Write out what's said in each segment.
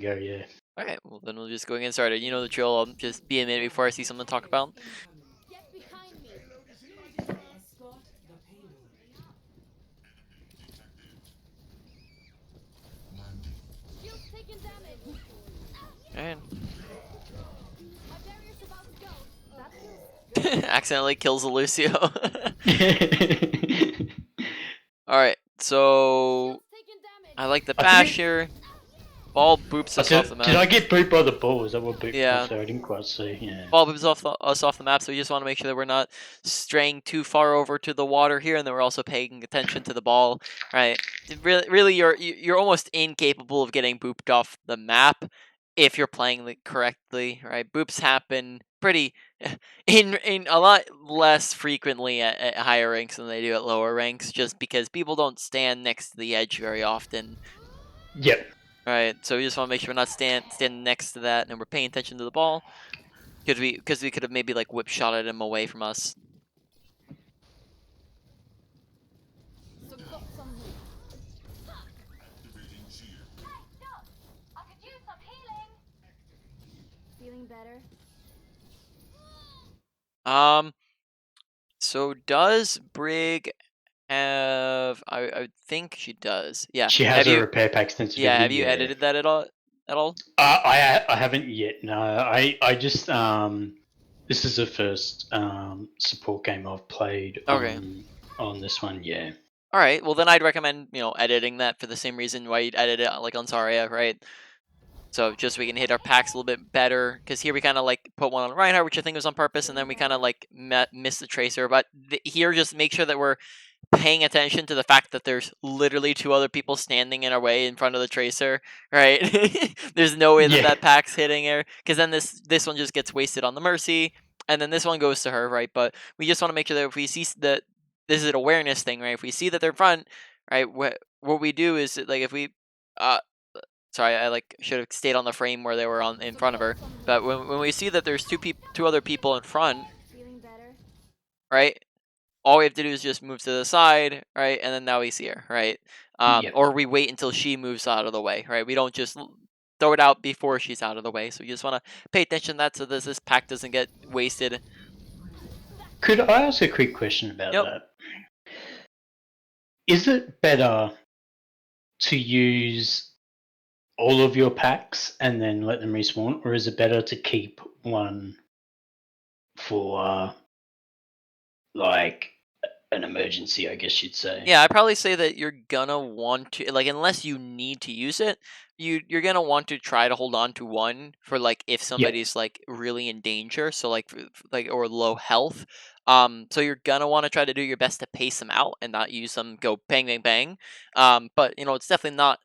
go, yeah. Alright, well then we'll just go and get started. You know the drill, I'll just be a minute before I see something to talk about. Get behind me. Escort the payload. Shield's taking damage. Alright. My barrier's about to go. That feels Accidentally kills a Lucio. Alright, so shield's taking damage. I like the I bash think here. Ball boops us off the did I map. get booped by the ball? Is that what booped Yeah. was there? I didn't quite see. Yeah. Ball boops us off the map, so we just want to make sure that we're not straying too far over to the water here, and then we're also paying attention to the ball. Right? Really, you're almost incapable of getting booped off the map if you're playing it correctly. Right? Boops happen pretty in a lot less frequently at higher ranks than they do at lower ranks, just because people don't stand next to the edge very often. Yep. Right, so we just want to make sure we're not standing next to that, and we're paying attention to the ball, because we could have maybe like whip shotted him away from us. So got some heat. I could use some healing. Feeling better? So does Brig have? I think she does. Yeah. She has a repair pack sensitivity. Yeah. Have you edited that at all? I haven't yet. No. I just this is the first support game I've played. Okay. On this one, yeah. All right. Well, then I'd recommend editing that for the same reason why you'd edit it like on Zarya, right? So just so we can hit our packs a little bit better, because here we kind of like put one on Reinhardt, which I think was on purpose, and then we kind of like missed the Tracer. But here, just make sure that we're paying attention to the fact that there's literally two other people standing in our way in front of the Tracer, right? There's no way that that pack's hitting her, because then this one just gets wasted on the Mercy, and then this one goes to her, right? But we just want to make sure that if we see that this is an awareness thing, right? If we see that they're in front, right, what we do is like if we sorry, I like should have stayed on the frame where they were in front of her. But when we see that there's two other people in front, Feeling better? right? All we have to do is just move to the side, right? And then now we see her, right? Yep. Or we wait until she moves out of the way, right? We don't just throw it out before she's out of the way. So you just want to pay attention to that so this pack doesn't get wasted. Could I ask a quick question about that? Is it better to use all of your packs and then let them respawn, or is it better to keep one for like an emergency, I guess you'd say? Yeah, I'd probably say that you're gonna want to, like, unless you need to use it, you're gonna want to try to hold on to one for like if somebody's like really in danger, so like or low health. So you're gonna want to try to do your best to pace them out and not use them go bang bang bang. But it's definitely not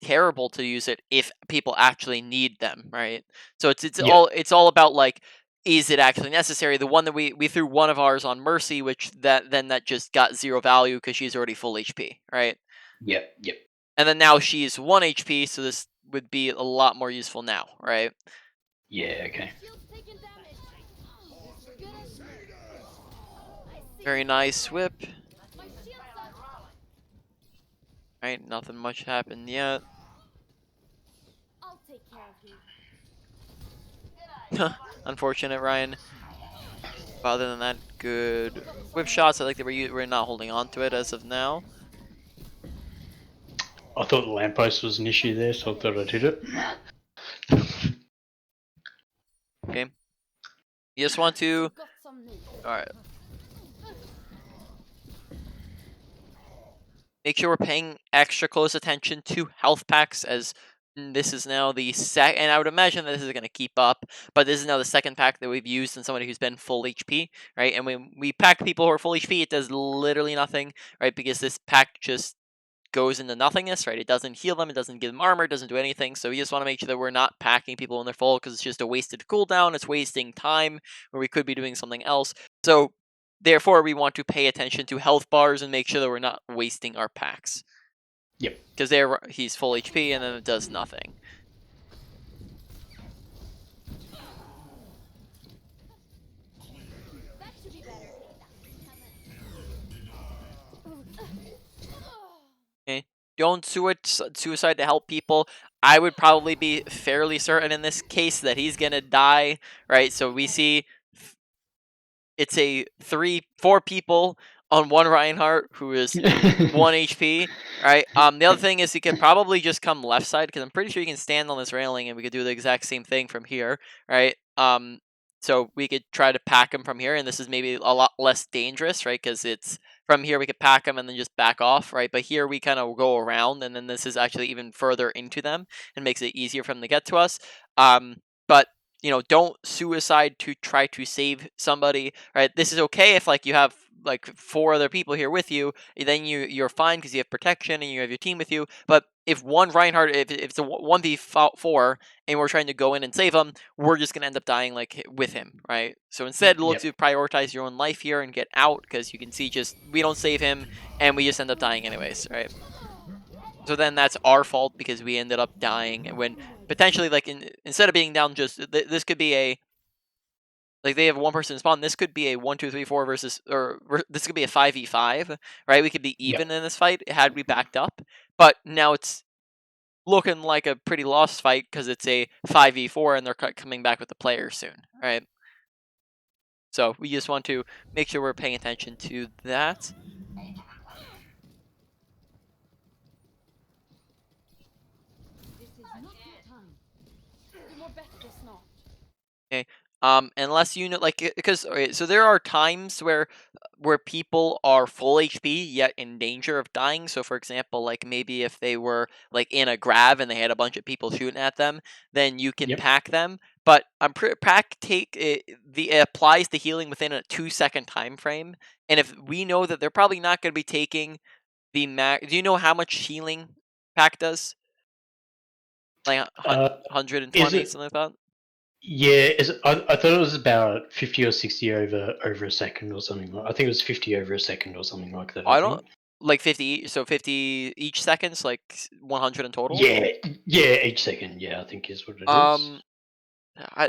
terrible to use it if people actually need them, right? So it's all about like, is it actually necessary? The one that we threw one of ours on Mercy, which that just got 0 value because she's already full HP, right? Yep. And then now she's 1 HP, so this would be a lot more useful now, right? Yeah, okay. Shield's taking damage. Very nice whip. My shield's up. Right, nothing much happened yet. I'll take care of you. Unfortunate, Ryan. But other than that, good whip shots. I like that we're not holding on to it as of now. I thought the lamppost was an issue there, so I thought I'd hit it. Okay. You just want to... Got some news. Alright. Make sure we're paying extra close attention to health packs, as this is now the second, and I would imagine that this is going to keep up, but this is now the second pack that we've used in somebody who's been full HP, right? And when we pack people who are full HP, it does literally nothing, right? Because this pack just goes into nothingness, right? It doesn't heal them, it doesn't give them armor, it doesn't do anything. So we just want to make sure that we're not packing people when they're full, because it's just a wasted cooldown, it's wasting time where we could be doing something else. So therefore, we want to pay attention to health bars and make sure that we're not wasting our packs. Yep. Because he's full HP and then it does nothing. That should be better. Okay. Don't suicide to help people. I would probably be fairly certain in this case that he's gonna die, right? So we see it's a 4 people on one Reinhardt who is 1 HP, right? The other thing is he could probably just come left side because I'm pretty sure he can stand on this railing and we could do the exact same thing from here, right? So we could try to pack him from here, and this is maybe a lot less dangerous, right? Because it's from here we could pack him and then just back off, right? But here we kind of go around, and then this is actually even further into them and makes it easier for them to get to us. But don't suicide to try to save somebody, right? This is okay if like you have like 4 other people here with you, then you're fine because you have protection and you have your team with you. But if one Reinhardt, if it's a 1v4 and we're trying to go in and save him, we're just gonna end up dying like with him, right? So instead, look to prioritize your own life here and get out because you can see just we don't save him and we just end up dying anyways, right? So then that's our fault because we ended up dying when potentially like instead of being down just this could be a like they have one person spawn. This could be a 1, 2, 3, 4 versus, or this could be a 5v5, right? We could be even in this fight had we backed up, but now it's looking like a pretty lost fight because it's a 5v4 and they're coming back with the players soon, right? So we just want to make sure we're paying attention to that. This is not your time. You more better this not. Okay. Unless you know, like, because okay, so there are times where people are full HP yet in danger of dying. So, for example, like maybe if they were like in a grab and they had a bunch of people shooting at them, then you can pack them. But I'm pack take it applies the healing within a 2-second time frame. And if we know that they're probably not going to be taking the max, do you know how much healing pack does? Like 120, something like that. Yeah, I thought it was about 50 or 60 over a second or something. I think it was 50 over a second or something like that. I don't like 50. So 50 each seconds, like 100 in total. Yeah, each second. Yeah, I think is what it is.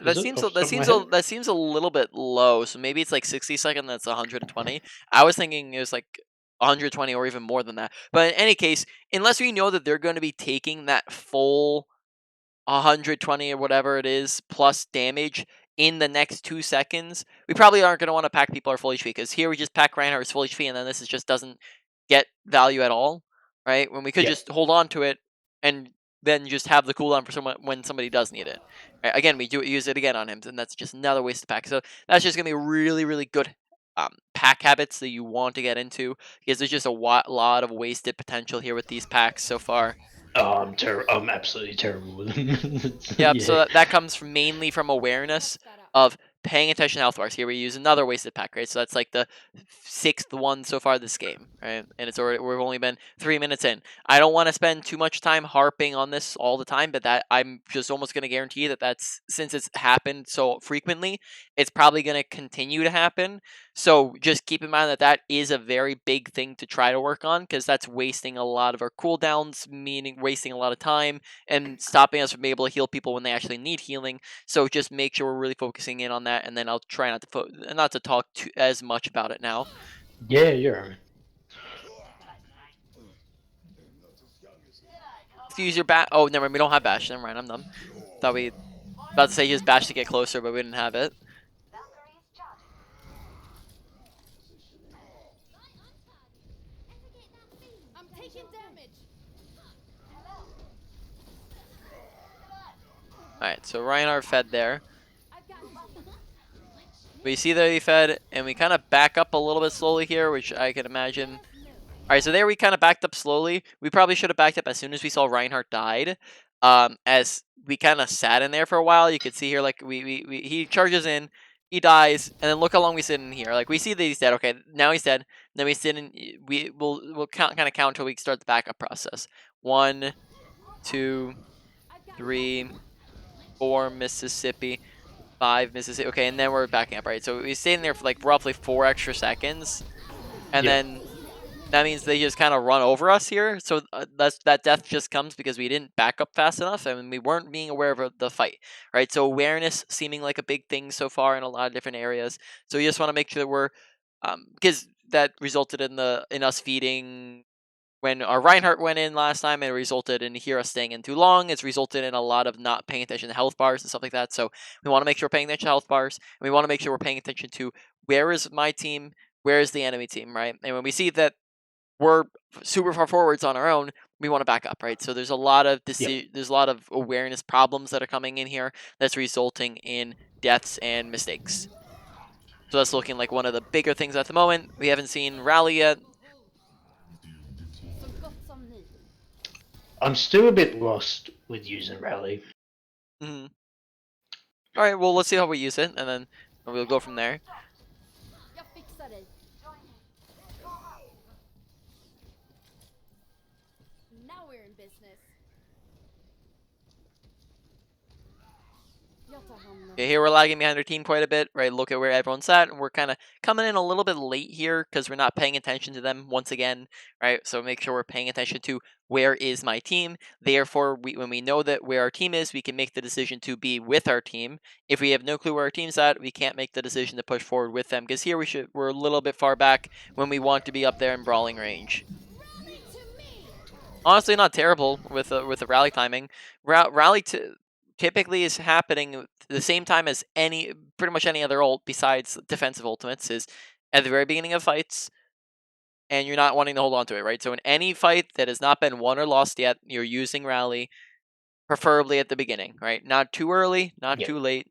That seems a little bit low. So maybe it's like 60 seconds. That's 120. I was thinking it was like 120 or even more than that. But in any case, unless we know that they're going to be taking that full 120 or whatever it is plus damage in the next 2 seconds, we probably aren't going to want to pack people are full HP because here we just pack Reinhardt's full HP and then this just doesn't get value at all, right? When we could just hold on to it and then just have the cooldown for someone when somebody does need it. Right? Again, we use it again on him, and that's just another waste to pack. So that's just going to be really, really good pack habits that you want to get into because there's just a lot of wasted potential here with these packs so far. Oh, I'm absolutely terrible with them. Yep, so that comes mainly from awareness of paying attention to health bars. Here we use another wasted pack, right? So that's like the 6th one so far this game, right? And it's already we've only been 3 minutes in. I don't want to spend too much time harping on this all the time, but that I'm just almost going to guarantee that that's since it's happened so frequently, it's probably going to continue to happen. So just keep in mind that that is a very big thing to try to work on because that's wasting a lot of our cooldowns, meaning wasting a lot of time and stopping us from being able to heal people when they actually need healing. So just make sure we're really focusing in on that, and then I'll try not to talk as much about it now. Yeah, you're right. Use your bash. Oh, never mind. We don't have bash. Never mind. I'm dumb. Thought we about to say use bash to get closer, but we didn't have it. I'm taking damage. Alright, so Reinhardt fed there. We see that he fed, and we kind of back up a little bit slowly here, which I can imagine. Alright, so there we kind of backed up slowly. We probably should have backed up as soon as we saw Reinhardt died. As we kind of sat in there for a while. You could see here, like, he charges in, he dies, and then look how long we sit in here. Like, we see that he's dead. Okay, now he's dead. Then we sit in, we'll count until we start the backup process. 1, 2, 3, 4, Mississippi. 5 Mississippi. Okay, and then we're backing up, right? So we stayed in there for like roughly 4 extra seconds, and then that means they just kind of run over us here. So that death just comes because we didn't back up fast enough, and we weren't being aware of the fight, right? So awareness seeming like a big thing so far in a lot of different areas. So you just want to make sure that we're, because that resulted in us feeding when our Reinhardt went in last time, it resulted in Hero staying in too long. It's resulted in a lot of not paying attention to health bars and stuff like that. So we want to make sure we're paying attention to health bars. And we want to make sure we're paying attention to where is my team, where is the enemy team, right? And when we see that we're super far forwards on our own, we want to back up, right? So there's a lot of there's a lot of awareness problems that are coming in here that's resulting in deaths and mistakes. So that's looking like one of the bigger things at the moment. We haven't seen Rally yet. Så gott som ny. I'm still a bit lost with using Rally. Mhm. All right, well, let's see how we use it, and then we'll go from there. Jag fixar dig. Now we're in business. Jag tar hand om. Okay, here we're lagging behind our team quite a bit, right? Look at where everyone's at, and we're kind of coming in a little bit late here because we're not paying attention to them once again, right? So make sure we're paying attention to where is my team. Therefore, when we know that where our team is, we can make the decision to be with our team. If we have no clue where our team's at, we can't make the decision to push forward with them because here we're a little bit far back when we want to be up there in brawling range. Rally to me. Honestly, not terrible with the rally timing. Rally typically is happening the same time as pretty much any other ult besides defensive ultimates is at the very beginning of fights, and you're not wanting to hold on to it, right? So in any fight that has not been won or lost yet, you're using rally, preferably at the beginning, right? Not too early, not Yep. too late,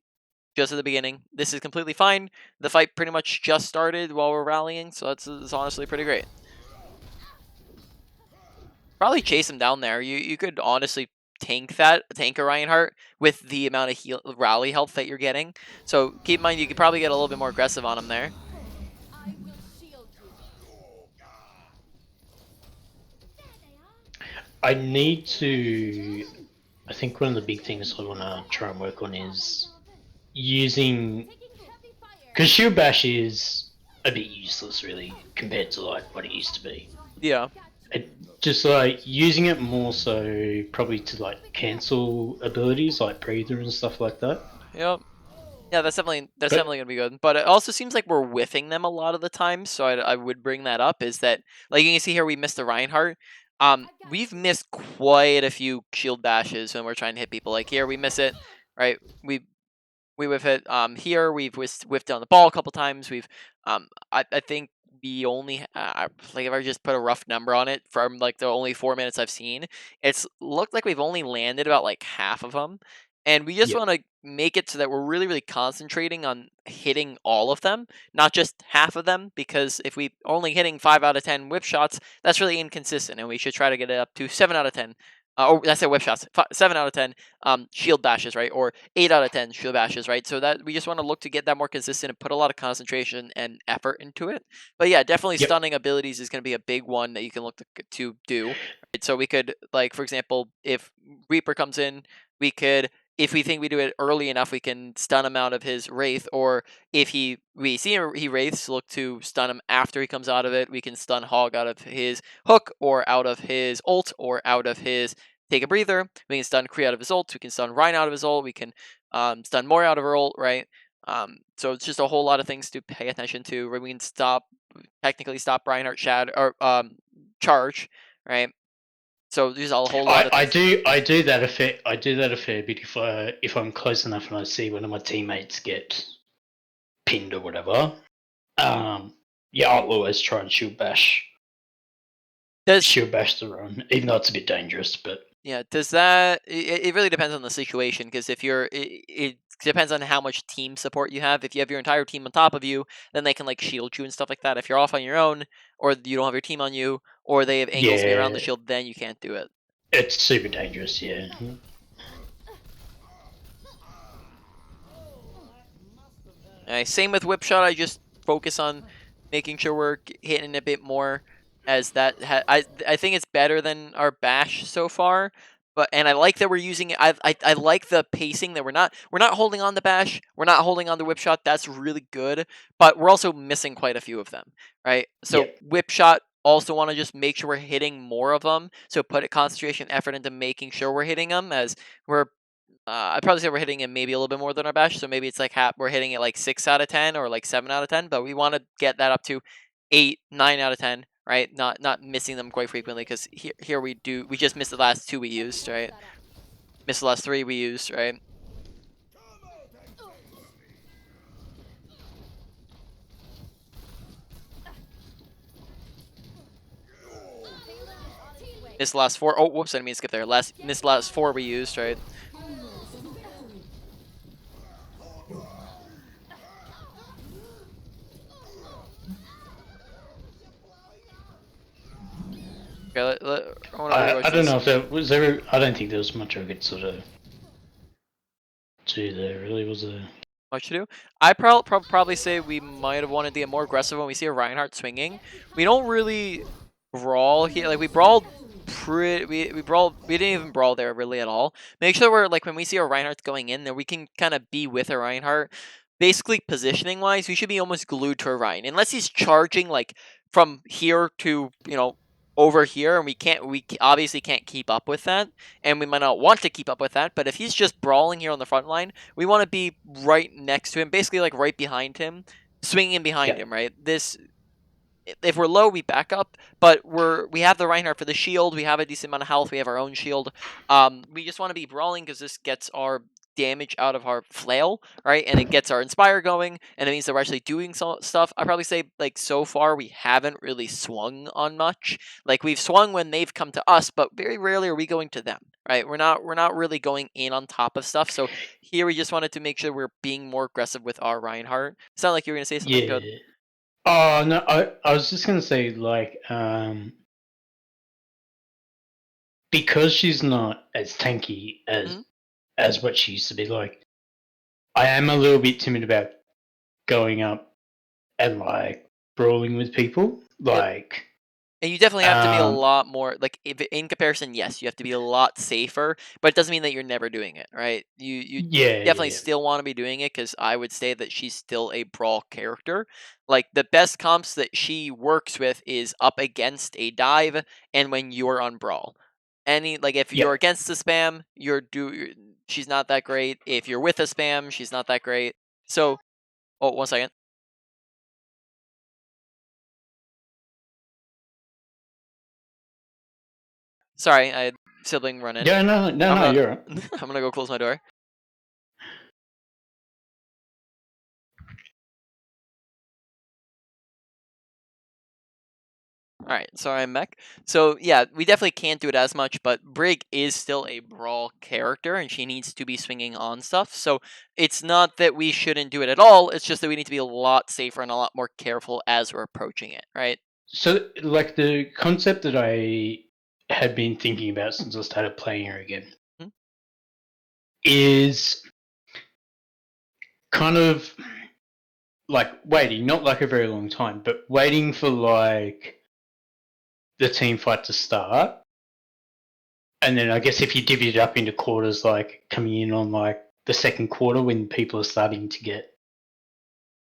just at the beginning. This is completely fine. The fight pretty much just started while we're rallying, so it's honestly pretty great. Probably chase him down there. You could honestly tank a Reinhardt with the amount of rally health that you're getting. So keep in mind you could probably get a little bit more aggressive on him there. I will shield you. I need to. I think one of the big things I want to try and work on is using. Taking heavy fire. Because Shield Bash is a bit useless, really, compared to like what it used to be. Yeah. Just like using it more so, probably to like cancel abilities like Breather and stuff like that. Yep. Yeah, that's definitely gonna be good. But it also seems like we're whiffing them a lot of the time, so I would bring that up. Is that like you can see here we missed the Reinhardt. We've missed quite a few shield bashes when we're trying to hit people. Like here we miss it, right? We whiff it. Here we've whiffed down the ball a couple times. I think we only like if I just put a rough number on it from like the only 4 minutes I've seen, it's looked like we've only landed about like half of them, and we just Yep. want to make it so that we're really concentrating on hitting all of them, not just half of them. Because if we only hitting 5 out of 10 whip shots, that's really inconsistent, and we should try to get it up to 7 out of 10. Or that's whip shots. 7 out of 10 shield bashes, right? Or 8 out of 10 shield bashes, right? So that we just want to look to get that more consistent and put a lot of concentration and effort into it. But yeah, definitely Yep. stunning abilities is going to be a big one that you can look to do. Right? So we could, like, for example, if Reaper comes in, we could, if we think we do it early enough, we can stun him out of his Wraith. Or if we see he Wraiths, look to stun him after he comes out of it. We can stun Hog out of his hook, or out of his ult, or out of his take a breather. We can stun Kree out of his ult. We can stun Rhine out of his ult. We can stun Mori out of her ult, right? So it's just a whole lot of things to pay attention to. Where we can technically stop Reinhardt Shad or charge, right? So there's a whole lot of things. I do that a fair bit if I'm close enough and I see one of my teammates get pinned or whatever. Yeah, I'll always try and shield bash the run, even though it's a bit dangerous. But yeah, does that? It really depends on the situation, because if it depends on how much team support you have. If you have your entire team on top of you, then they can like shield you and stuff like that. If you're off on your own, or you don't have your team on you, or they have angles around the Yeah. shield, then you can't do it. It's super dangerous, yeah. Same with whip shot. I just focus on making sure we're hitting a bit more, as that I think it's better than our bash so far. And I like that we're using it. I like the pacing that we're not holding on the bash. We're not holding on the whip shot. That's really good. But we're also missing quite a few of them, right? So Yeah. whip shot. Also want to just make sure we're hitting more of them. So put a concentration effort into making sure we're hitting them, as we're I'd probably say we're hitting it maybe a little bit more than our bash. So maybe it's like we're hitting it like 6 out of 10 or like 7 out of 10. But we want to get that up to 8, 9 out of 10, right? Not missing them quite frequently, because here we just missed the last 2 we used, right? Missed the last 3 we used, right? Missed the last 4. Oh, whoops! I didn't mean to skip there. Missed the last 4 we used, right? Okay, I want to rewatch I don't this. know if there was ever. I don't think there was much I could sort of do there. Really, was there? Much to do. I probably say we might have wanted to get more aggressive when we see a Reinhardt swinging. We don't really brawl here. Like, we brawled we brawled. We didn't even brawl there really at all. Make sure we're like, when we see a Reinhardt going in there, we can kind of be with a Reinhardt. Basically, positioning wise, we should be almost glued to a Rein, unless he's charging like from here to over here, and we obviously can't keep up with that, and we might not want to keep up with that. But if he's just brawling here on the front line, we want to be right next to him, basically like right behind him, swinging in behind him, right? If we're low, we back up, but we have the Reinhardt for the shield. We have a decent amount of health. We have our own shield. We just want to be brawling because this gets our damage out of our flail, right? And it gets our inspire going, and it means that we're actually doing stuff. I'd probably say, like, so far we haven't really swung on much. Like, we've swung when they've come to us, but very rarely are we going to them, right? We're not really going in on top of stuff. So here we just wanted to make sure we're being more aggressive with our Reinhardt. Sound like you were gonna say something? Yeah. Good. Oh no, I was just gonna say like because she's not as tanky as what she used to be. Like, I am a little bit timid about going up and like brawling with people. Like, And you definitely have to be a lot more, like, if in comparison, yes, you have to be a lot safer, but it doesn't mean that you're never doing it, right? You definitely still want to be doing it, because I would say that she's still a brawl character. Like, the best comps that she works with is up against a dive and when you're on brawl. If you're against the spam, she's not that great. If you're with a spam, she's not that great. So, oh, 1 second. Sorry, I had sibling run in. Yeah, no, you're right. I'm gonna go close my door. Alright, sorry, I'm back. So, yeah, we definitely can't do it as much, but Brig is still a brawl character, and she needs to be swinging on stuff. So, it's not that we shouldn't do it at all, it's just that we need to be a lot safer and a lot more careful as we're approaching it, right? So, like, the concept that I had been thinking about since I started playing her again is kind of like waiting, not like a very long time, but waiting for like the team fight to start. And then I guess if you divvy it up into quarters, like coming in on like the second quarter when people are starting to get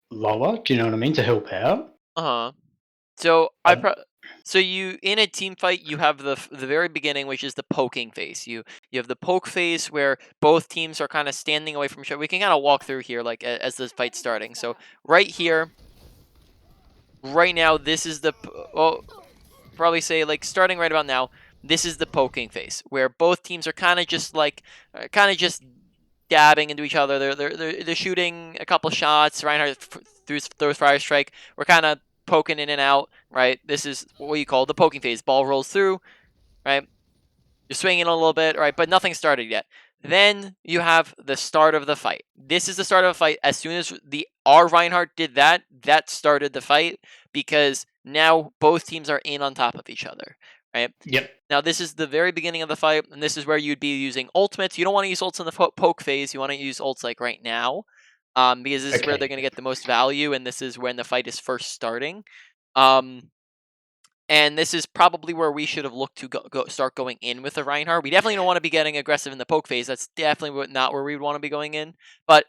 lower, do you know what I mean? To help out. Uh-huh. So so you, in a team fight, you have the very beginning, which is the poking phase. You have the poke phase where both teams are kind of standing away from each other. We can kind of walk through here, like, as the fight's starting. So right here, right now, this is the probably say, like, starting right about now, this is the poking phase where both teams are kind of just dabbing into each other. They're shooting a couple shots. Reinhardt throws fire strike. We're kind of poking in and out, right? This is what you call the poking phase. Ball rolls through, right? You're swinging a little bit, right? But nothing started yet. Then you have the start of the fight. This is the start of a fight. As soon as our Reinhardt did that, that started the fight, because now both teams are in on top of each other, right? Yep. Now, this is the very beginning of the fight, and this is where you'd be using ultimates. You don't want to use ults in the poke phase. You want to use ults like right now, because this is where they're going to get the most value, and this is when the fight is first starting. And this is probably where we should have looked to start going in with the Reinhardt. We definitely don't want to be getting aggressive in the poke phase. That's definitely not where we would want to be going in. But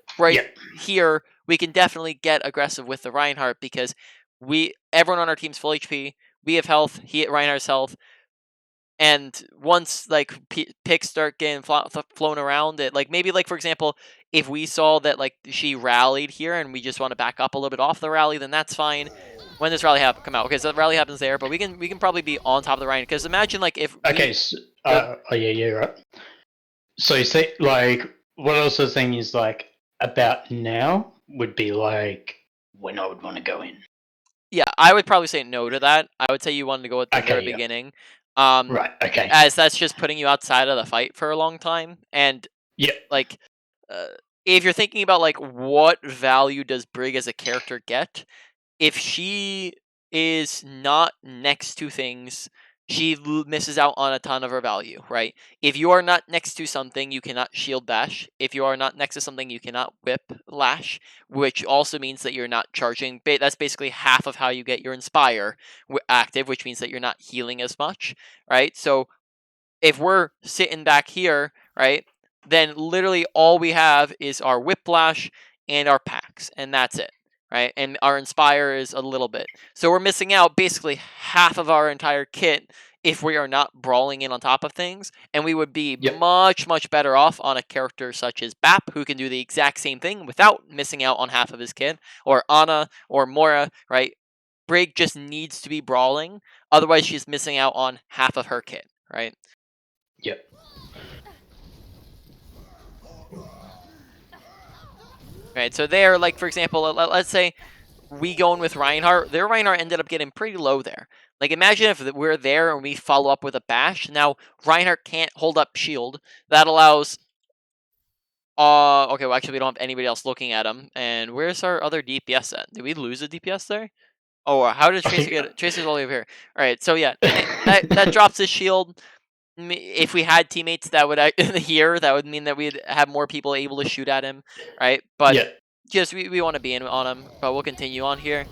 here, we can definitely get aggressive with the Reinhardt, because everyone on our team's full HP. We have health. Reinhardt's health. And once, like, picks start getting flown around, it, like, maybe, like, for example, if we saw that, like, she rallied here and we just want to back up a little bit off the rally, then that's fine. when this rally come out. Okay, so the rally happens there, but we can probably be on top of the Reinhardt. Because imagine like if Okay, so, oh yeah, right. So you say like what I was saying is like about now would be like when I would want to go in. yeah, I would probably say no to that. I would say you wanted to go at the very Okay, yeah. beginning. Right. Okay. As that's just putting you outside of the fight for a long time, and Yeah. like, if you're thinking about like what value does Brig as a character get, if she is not next to things, she misses out on a ton of her value, right? If you are not next to something, you cannot shield bash. If you are not next to something, you cannot whip lash, which also means that you're not charging. That's basically half of how you get your inspire active, which means that you're not healing as much, right? So if we're sitting back here, right, then literally all we have is our whiplash and our packs, and that's it, right? And our inspire is a little bit. So we're missing out basically half of our entire kit if we are not brawling in on top of things, and we would be Yep. much better off on a character such as Bap, who can do the exact same thing without missing out on half of his kit, or Ana or Mora, right? Brig just needs to be brawling, otherwise she's missing out on half of her kit, right? Yep. Right, so there, like, for example, let's say we go in with Reinhardt. Their Reinhardt ended up getting pretty low there. Like, imagine if we're there and we follow up with a bash. Now, Reinhardt can't hold up shield. That allows... okay, well, actually, we don't have anybody else looking at him. And where's our other DPS at? Did we lose a DPS there? Oh, how did Tracer get it? Tracer's all the way over here. All right, so yeah, that drops his shield. If we had teammates that would here, that would mean that we'd have more people able to shoot at him, right? But Yeah. just we want to be in on him, but we'll continue on here.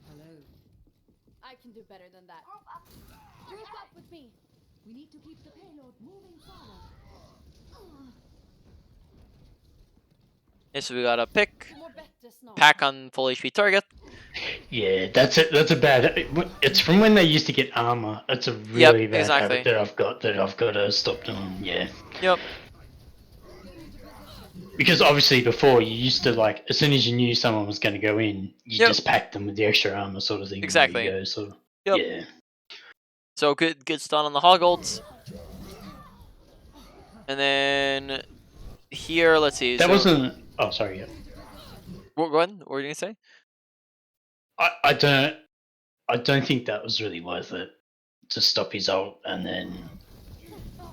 Hello. I can do better than that. Group up with me. We need to keep the payload moving forward. Yes, we got a pick, More bet this now. pack on full HP target. Yeah, that's it. That's a bad. It's from when they used to get armor. It's a really bad exactly. habit that I've got to stop doing. Yeah. Yep. Because obviously before you used to like as soon as you knew someone was going to go in, you Yep. just packed them with the extra armor sort of thing. Exactly. There you go, sort of. Yep. Yeah. So good stun on the hog ults. And then here, let's see. That so, wasn't. Oh, sorry. Yeah. Go ahead. What were you gonna say? I don't think that was really worth it to stop his ult and then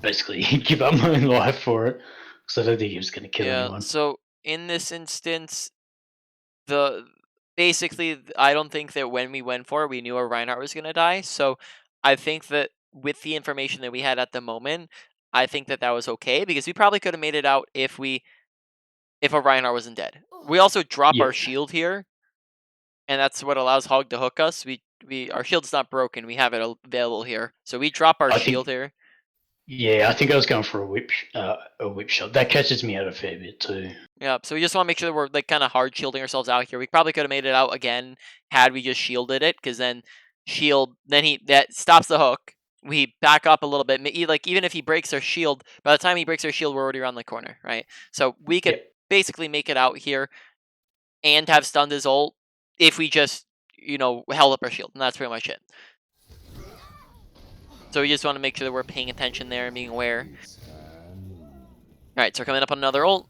basically give up my own life for it because I don't think he was going to kill anyone. So in this instance, basically, I don't think that when we went for it, we knew our Reinhardt was gonna die. So I think that with the information that we had at the moment, I think that was okay because we probably could have made it out if a Reinhardt wasn't dead. We also drop Yeah. our shield here, and that's what allows Hog to hook us. Our shield's not broken. We have it available here, so we drop our shield here. Yeah, I think I was going for a whip shot. That catches me out a fair bit too. Yeah, so we just want to make sure that we're like kind of hard shielding ourselves out here. We probably could have made it out again had we just shielded it, because then that stops the hook. We back up a little bit. Like even if he breaks our shield, by the time he breaks our shield, we're already around the corner, right? So we could basically make it out here and have stunned his ult if we just held up our shield, and that's pretty much it. So we just want to make sure that we're paying attention there and being aware. Alright, so we're coming up on another ult.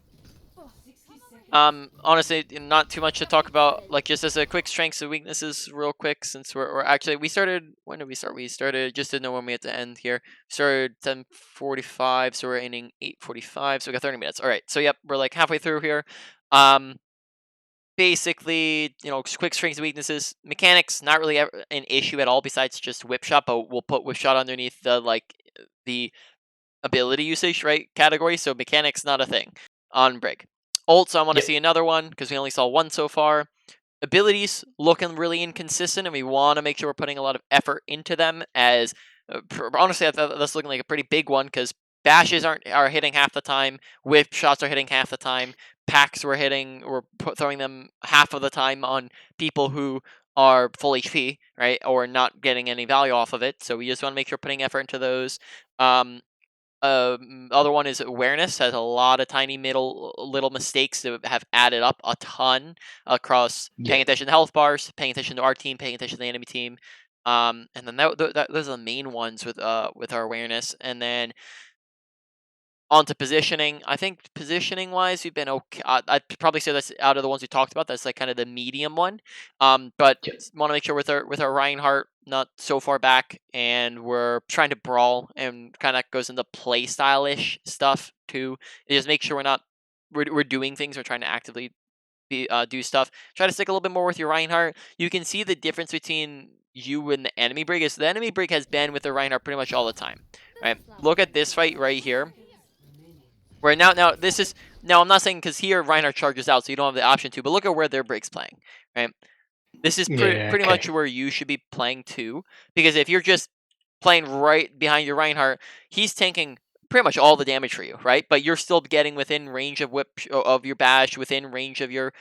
Honestly, not too much to talk about, like just as a quick strengths and weaknesses real quick, since we're actually, we started, when did we start? We started, just didn't know when we had to end here. We started 10:45, so we're ending 8:45, so we got 30 minutes. Alright, so yep, we're like halfway through here. Basically, quick strengths and weaknesses. Mechanics, not really an issue at all besides just whip shot, but we'll put whip shot underneath the ability usage, right, category, so mechanics not a thing on Brig. Ults, I want to see another one because we only saw one so far. Abilities looking really inconsistent, and we want to make sure we're putting a lot of effort into them. As honestly, that's looking like a pretty big one because bashes are hitting half the time, whip shots are hitting half the time, packs we're throwing them half of the time on people who are full HP, right, or not getting any value off of it. So we just want to make sure we're putting effort into those. Other one is awareness. Has a lot of tiny little mistakes that have added up a ton across paying Yeah. attention to health bars, paying attention to our team, paying attention to the enemy team. And then those are the main ones with our awareness. And then onto positioning. I think positioning wise, we've been okay. I'd probably say that's out of the ones we talked about. That's like kind of the medium one. But Yeah. want to make sure with our Reinhardt not so far back, and we're trying to brawl, and kind of goes into play style ish stuff too. And just make sure we're doing things. We're trying to actively do stuff. Try to stick a little bit more with your Reinhardt. You can see the difference between you and the enemy Brig is the enemy Brig has been with the Reinhardt pretty much all the time. Right? Look at this fight right here. Where now this is I'm not saying because here Reinhardt charges out, so you don't have the option to. But look at where their Brig's playing, right? This is Yeah, pretty much where you should be playing too, because if you're just playing right behind your Reinhardt, he's tanking pretty much all the damage for you, right? But you're still getting within range of of your bash, within range of your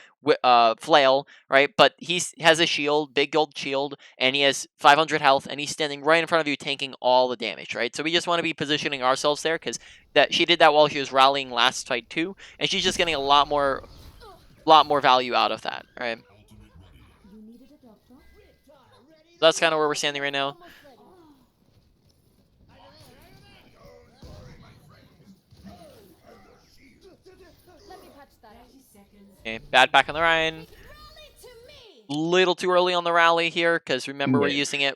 flail, right? But he has a shield, big gold shield, and he has 500 health, and he's standing right in front of you, tanking all the damage, right? So we just want to be positioning ourselves there, because that she did that while she was rallying last fight too, and she's just getting a lot more value out of that, right? You needed a doctor? So that's kind of where we're standing right now. Let me patch that. Okay, bad back on the Ryan. Rally to me. Little too early on the rally here, because remember we're Yeah. using it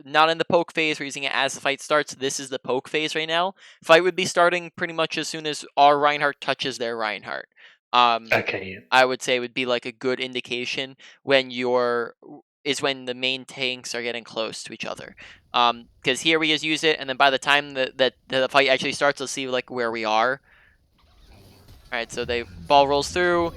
not in the poke phase. We're using it as the fight starts. This is the poke phase right now. Fight would be starting pretty much as soon as our Reinhardt touches their Reinhardt. Okay. Yeah. I would say would be like a good indication when when the main tanks are getting close to each other. Because here we just use it, and then by the time that the fight actually starts, let's see like where we are. All right, so the ball rolls through.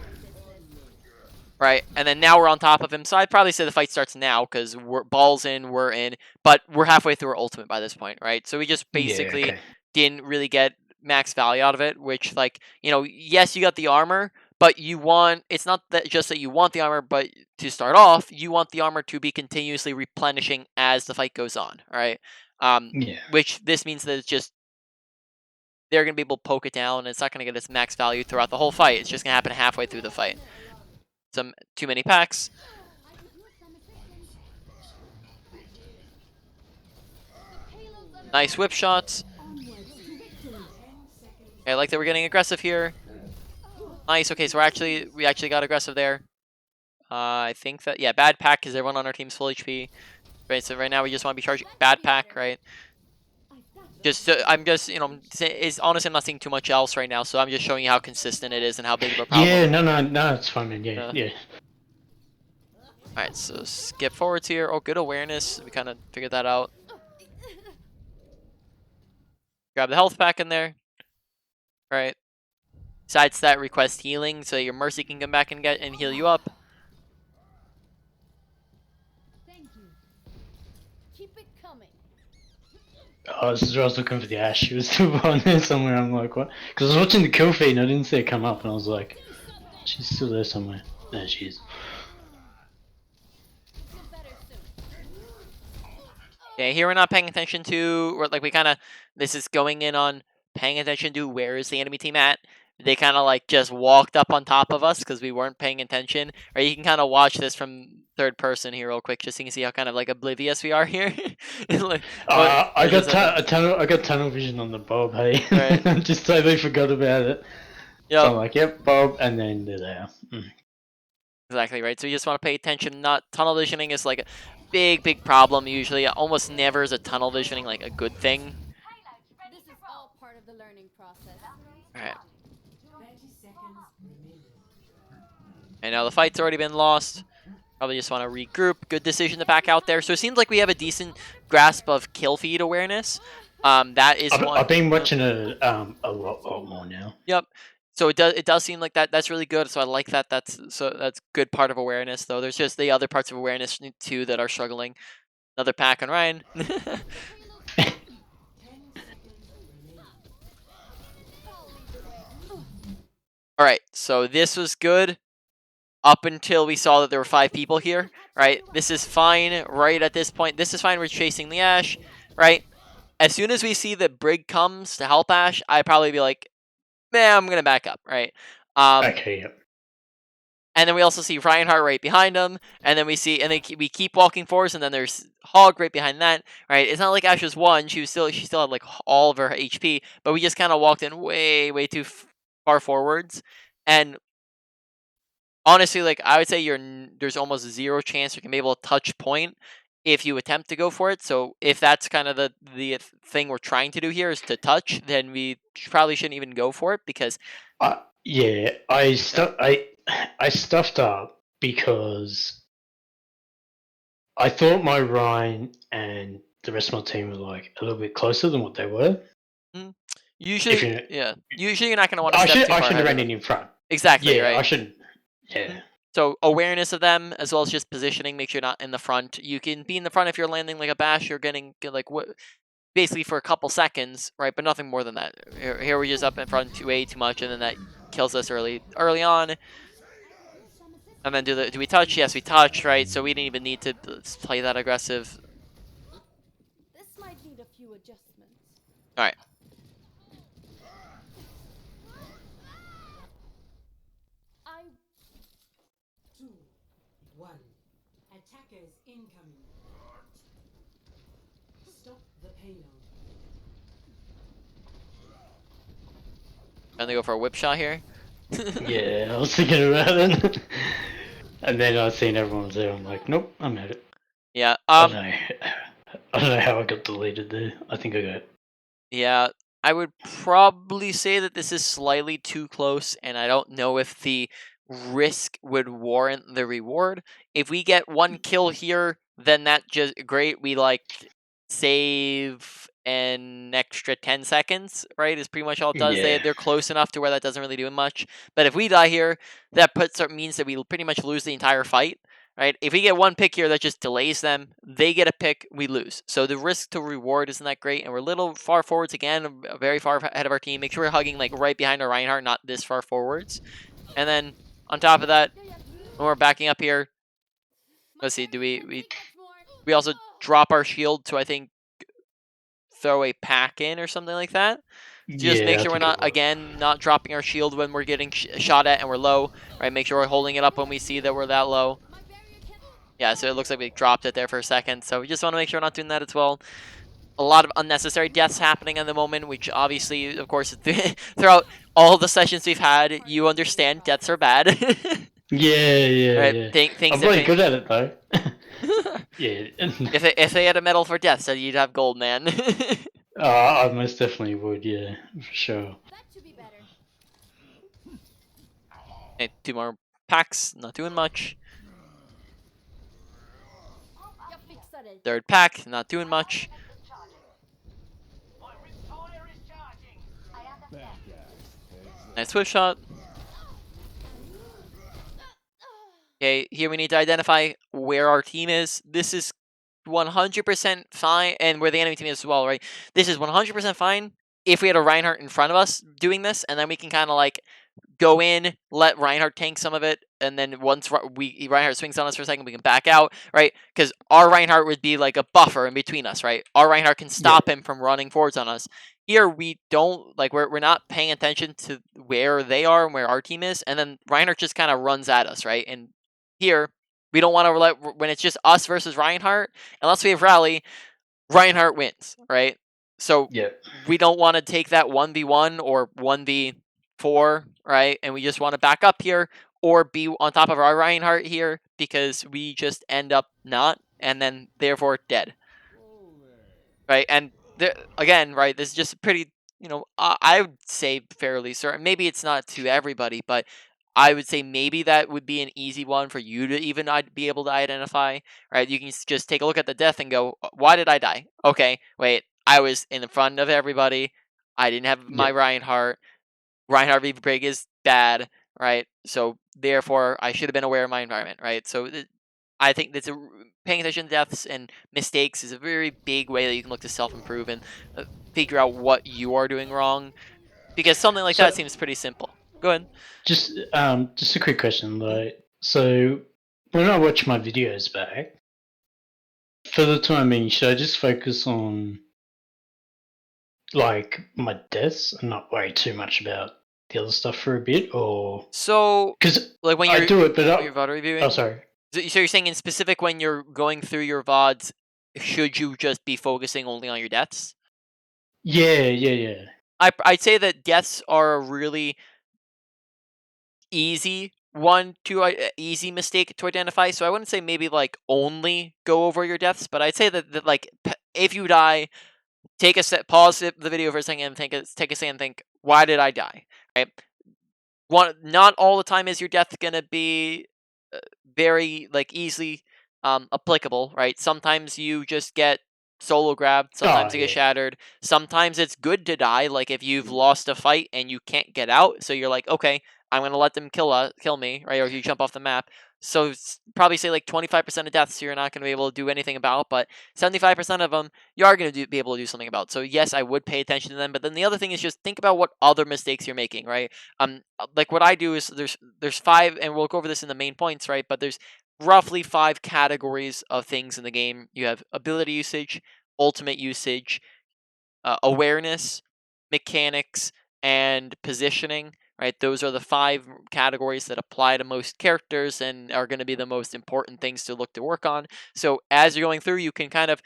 Right, and then now we're on top of him. So I'd probably say the fight starts now, because ball's in, we're in, but we're halfway through our ultimate by this point, right? So we just basically Yeah, okay. didn't really get max value out of it, which, like, yes, you got the armor, but it's not that just that you want the armor, but to start off, you want the armor to be continuously replenishing as the fight goes on, all right? Yeah. Which this means that it's just they're going to be able to poke it down, and it's not going to get its max value throughout the whole fight. It's just going to happen halfway through the fight. Too many packs. Nice whip shots. Okay, I like that we're getting aggressive here. Nice. Okay, so we actually got aggressive there. I think that bad pack because everyone on our team's full HP. Right, so right now we just want to be charging bad pack, right? I'm just is honestly I'm not seeing too much else right now, so I'm just showing you how consistent it is and how big of a problem. Yeah, no, it's fine, man. Yeah. Alright, so skip forwards here. Oh, good awareness. We kind of figured that out. Grab the health pack in there. Alright. Besides that, request healing so your Mercy can come back and heal you up. Thank you. Keep it coming. Oh, this is where I was looking for the Ash. She was still on there somewhere. I'm like, what? Because I was watching the kill feed and I didn't see it come up, and I was like, she's still there somewhere. There she is. Feel better soon. Yeah, here we're not paying attention to, this is going in on paying attention to where is the enemy team at. They kind of like just walked up on top of us because we weren't paying attention. Or you can kind of watch this from third person here real quick, just so you can see how kind of like oblivious we are here. I got tunnel vision on the Bob, hey. Right. I just totally forgot about it. Yep. So I'm like, yep, Bob, and then they're there. Exactly right. So you just want to pay attention. Not tunnel visioning is like a big problem usually. Almost never is a tunnel visioning like a good thing. This is all part of the learning process. Alright. I know the fight's already been lost. Probably just want to regroup. Good decision to back out there. So it seems like we have a decent grasp of kill feed awareness. That is one. I've been watching it a lot more now. Yep. So it does seem like that's really good. So I like that. That's good part of awareness though. There's just the other parts of awareness too that are struggling. Another pack on Ryan. All right. So this was good up until we saw that there were 5 people here. Right. This is fine. Right at this point, this is fine. We're chasing the Ash. Right. as soon as we see that Brig comes to help Ash, I'd probably be like, man, I'm gonna back up, right? Okay, yep. And then we also see Reinhardt right behind him, and then we we keep walking forwards, and then there's Hog right behind that, right? It's not like Ash was one; she still had like all of her HP, but we just kind of walked in way too far forwards, and honestly, like I would say, there's almost zero chance you can be able to touch point if you attempt to go for it. So if that's kind of the thing we're trying to do here is to touch, then we probably shouldn't even go for it because Yeah, I stuffed up because I thought my Ryan and the rest of my team were like a little bit closer than what they were. usually, usually you're not gonna want to I step too far shouldn't have ahead of ran them. in front. Exactly, Yeah, right. I shouldn't. Yeah. So awareness of them as well as just positioning, make sure you're not in the front. You can be in the front if you're landing like a bash. You're getting like what basically for a couple seconds, right? But nothing more than that. Here we're just up in front way too much, and then that kills us early on. And then do we touch? Yes, we touched, right? So we didn't even need to play that aggressive. This might need a few adjustments. All right. I 2, 1. Attackers incoming. Stop the payload. Gonna go for a whip shot here. Yeah, I was thinking about it. And then I seen everyone there. I'm like, nope, I'm at it. Yeah. I don't know how I got deleted there. I think I got. Yeah, I would probably say that this is slightly too close, and I don't know if the risk would warrant the reward. If we get one kill here, then that just great. We like save an extra 10 seconds, right? Is pretty much all it does. Yeah. They're close enough to where that doesn't really do much. But if we die here, that means that we pretty much lose the entire fight. Right? If we get one pick here that just delays them, they get a pick, we lose. So the risk to reward isn't that great, and we're a little far forwards again, very far ahead of our team. Make sure we're hugging like right behind our Reinhardt, not this far forwards. And then on top of that, when we're backing up here, let's see, do we also drop our shield to I think throw a pack in or something like that? Just make sure we're not dropping our shield when we're getting shot at and we're low, right? Make sure we're holding it up when we see that we're that low. Yeah, so it looks like we dropped it there for a second. So we just want to make sure we're not doing that as well. A lot of unnecessary deaths happening at the moment, which obviously, of course, throughout all the sessions we've had, you understand deaths are bad. Yeah. Right? Yeah. Things I'm really good at it though. Yeah. If they had a medal for deaths, then you'd have gold, man. I most definitely would. Yeah, for sure. That should be better. Okay, 2 more packs, not doing much. Ya fixaré. 3rd pack, not doing much. Nice switch shot. Okay, here we need to identify where our team is. This is 100% fine, and where the enemy team is as well, right? This is 100% fine if we had a Reinhardt in front of us doing this, and then we can kind of like go in, let Reinhardt tank some of it, and then once Reinhardt swings on us for a second, we can back out, right? Because our Reinhardt would be like a buffer in between us, right? Our Reinhardt can stop him from running forwards on us. Here we don't like we're not paying attention to where they are and where our team is, and then Reinhardt just kind of runs at us, right? And here we don't want to let when it's just us versus Reinhardt, unless we have rally, Reinhardt wins, right? So we don't want to take that 1v1 or 1v4, right? And we just want to back up here or be on top of our Reinhardt here because we just end up not and then therefore dead. Right? And again, right, this is just pretty, I would say fairly certain. Maybe it's not to everybody, but I would say maybe that would be an easy one for you to even be able to identify, right? You can just take a look at the death and go, why did I die? Okay, wait, I was in front of everybody. I didn't have my Reinhardt. Reinhardt v. Brig is bad, right? So therefore, I should have been aware of my environment, right? So I think that's paying attention to deaths and mistakes is a very big way that you can look to self-improve and figure out what you are doing wrong. Because something like that seems pretty simple. Go ahead. Just a quick question, like, so when I watch my videos back, for the time being, should I just focus on like my deaths and not worry too much about the other stuff for a bit, or So, because like when I you're do it, but when you're VOD reviewing. oh sorry, So you're saying in specific when you're going through your VODs, should you just be focusing only on your deaths? yeah. I'd say that deaths are a really easy one to easy mistake to identify. So I wouldn't say maybe like only go over your deaths, but I'd say that like if you die, take a set, pause the video for a second, and take a second, and think, why did I die? Right. Not all the time is your death gonna be very like easily applicable, right? Sometimes you just get solo grabbed, sometimes Oh you get yeah, shattered, sometimes it's good to die, like if you've lost a fight and you can't get out, so you're like, okay, I'm gonna let them kill me, right? Or if you jump off the map. So probably say like 25% of deaths you're not gonna be able to do anything about, but 75% of them you are gonna be able to do something about. So yes, I would pay attention to them, but then the other thing is just think about what other mistakes you're making, right? Like what I do is there's five, and we'll go over this in the main points, right? But there's roughly 5 categories of things in the game. You have ability usage, ultimate usage, awareness, mechanics, and positioning. Right, those are the 5 categories that apply to most characters and are going to be the most important things to look to work on. So as you're going through, you can kind of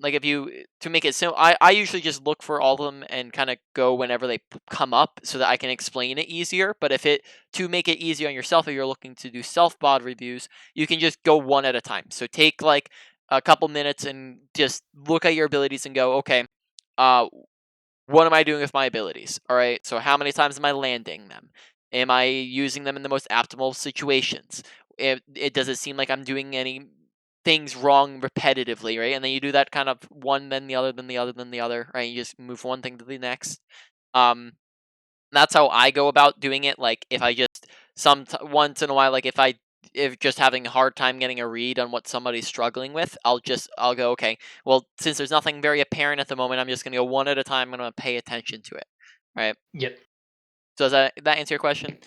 like if you to make it simple, I usually just look for all of them and kind of go whenever they come up so that I can explain it easier. But if it to make it easier on yourself, if you're looking to do self bod reviews, you can just go one at a time. So take like a couple minutes and just look at your abilities and go, okay, uh, what am I doing with my abilities? All right. So how many times am I landing them? Am I using them in the most optimal situations? It does it seem like I'm doing any things wrong repetitively, right? And then you do that kind of one, then the other, then the other, then the other, right? You just move one thing to the next. That's how I go about doing it. Like if I just once in a while, like if just having a hard time getting a read on what somebody's struggling with, I'll go, okay, well, since there's nothing very apparent at the moment, I'm just gonna go one at a time. I'm gonna pay attention to it, right? yep, So does that answer your question?